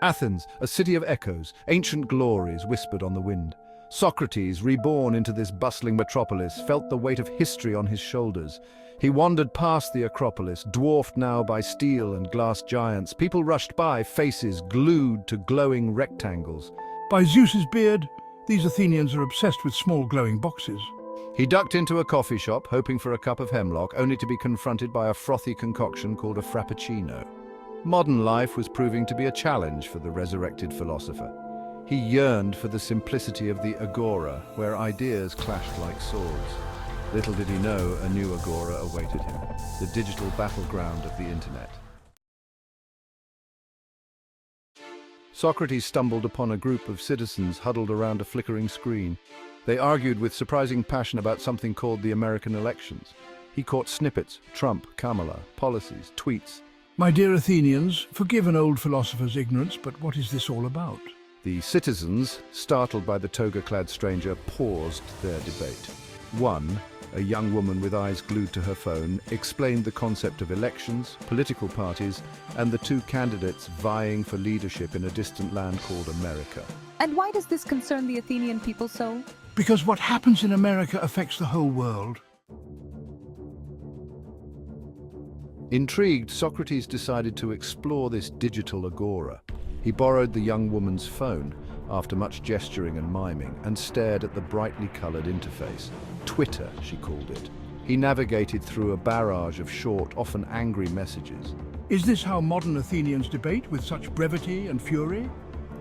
Athens, a city of echoes, ancient glories whispered on the wind. Socrates, reborn into this bustling metropolis, felt the weight of history on his shoulders. He wandered past the Acropolis, dwarfed now by steel and glass giants. People rushed by, faces glued to glowing rectangles. By Zeus's beard, these Athenians are obsessed with small glowing boxes. He ducked into a coffee shop, hoping for a cup of hemlock, only to be confronted by a frothy concoction called a frappuccino. Modern life was proving to be a challenge for the resurrected philosopher. He yearned for the simplicity of the agora, where ideas clashed like swords. Little did he know a new agora awaited him, the digital battleground of the internet. Socrates stumbled upon a group of citizens huddled around a flickering screen. They argued with surprising passion about something called the American elections. He caught snippets: Trump, Kamala, policies, tweets. My dear Athenians, forgive an old philosopher's ignorance, but what is this all about? The citizens, startled by the toga-clad stranger, paused their debate. One, a young woman with eyes glued to her phone, explained the concept of elections, political parties, and the two candidates vying for leadership in a distant land called America. And why does this concern the Athenian people so? Because what happens in America affects the whole world. Intrigued, Socrates decided to explore this digital agora. He borrowed the young woman's phone, after much gesturing and miming, and stared at the brightly colored interface. Twitter, she called it. He navigated through a barrage of short, often angry messages. Is this how modern Athenians debate, with such brevity and fury?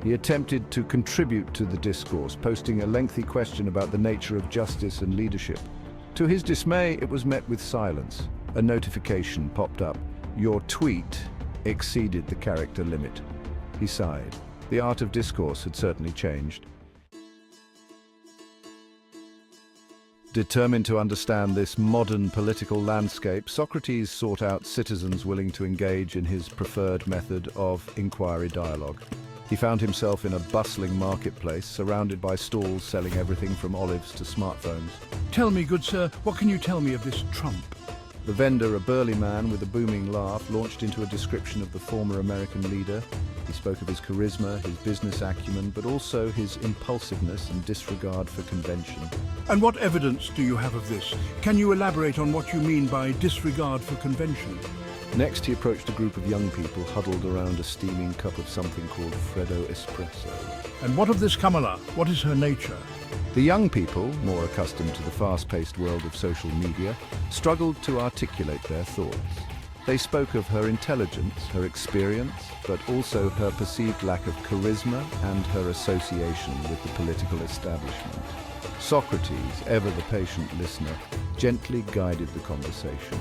He attempted to contribute to the discourse, posting a lengthy question about the nature of justice and leadership. To his dismay, it was met with silence. A notification popped up. Your tweet exceeded the character limit. He sighed. The art of discourse had certainly changed. Determined to understand this modern political landscape, Socrates sought out citizens willing to engage in his preferred method of inquiry dialogue. He found himself in a bustling marketplace, surrounded by stalls selling everything from olives to smartphones. Tell me, good sir, what can you tell me of this Trump? The vendor, a burly man with a booming laugh, launched into a description of the former American leader. He spoke of his charisma, his business acumen, but also his impulsiveness and disregard for convention. And what evidence do you have of this? Can you elaborate on what you mean by disregard for convention? Next, he approached a group of young people huddled around a steaming cup of something called Freddo espresso. And what of this Kamala? What is her nature? The young people, more accustomed to the fast-paced world of social media, struggled to articulate their thoughts. They spoke of her intelligence, her experience, but also her perceived lack of charisma and her association with the political establishment. Socrates, ever the patient listener, gently guided the conversation,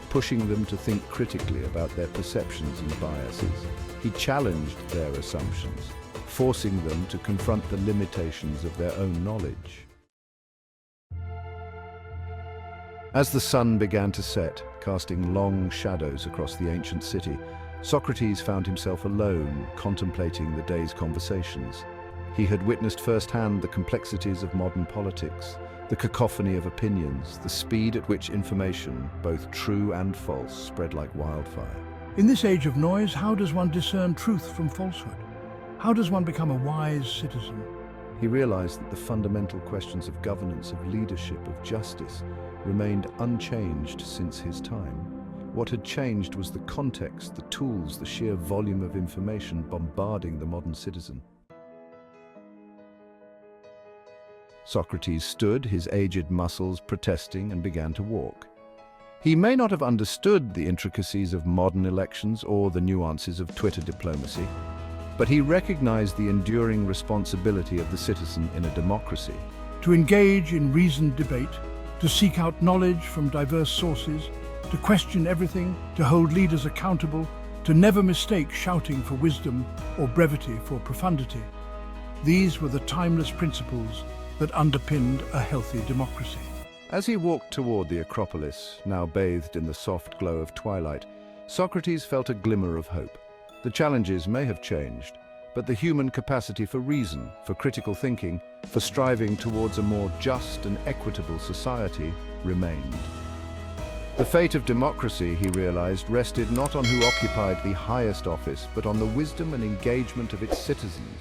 pushing them to think critically about their perceptions and biases. He challenged their assumptions, forcing them to confront the limitations of their own knowledge. As the sun began to set, casting long shadows across the ancient city, Socrates found himself alone, contemplating the day's conversations. He had witnessed firsthand the complexities of modern politics, the cacophony of opinions, the speed at which information, both true and false, spread like wildfire. In this age of noise, how does one discern truth from falsehood? How does one become a wise citizen? He realized that the fundamental questions of governance, of leadership, of justice remained unchanged since his time. What had changed was the context, the tools, the sheer volume of information bombarding the modern citizen. Socrates stood, his aged muscles protesting, and began to walk. He may not have understood the intricacies of modern elections or the nuances of Twitter diplomacy, but he recognized the enduring responsibility of the citizen in a democracy. To engage in reasoned debate, to seek out knowledge from diverse sources, to question everything, to hold leaders accountable, to never mistake shouting for wisdom or brevity for profundity. These were the timeless principles that underpinned a healthy democracy. As he walked toward the Acropolis, now bathed in the soft glow of twilight, Socrates felt a glimmer of hope. The challenges may have changed, but the human capacity for reason, for critical thinking, for striving towards a more just and equitable society remained. The fate of democracy, he realized, rested not on who occupied the highest office, but on the wisdom and engagement of its citizens.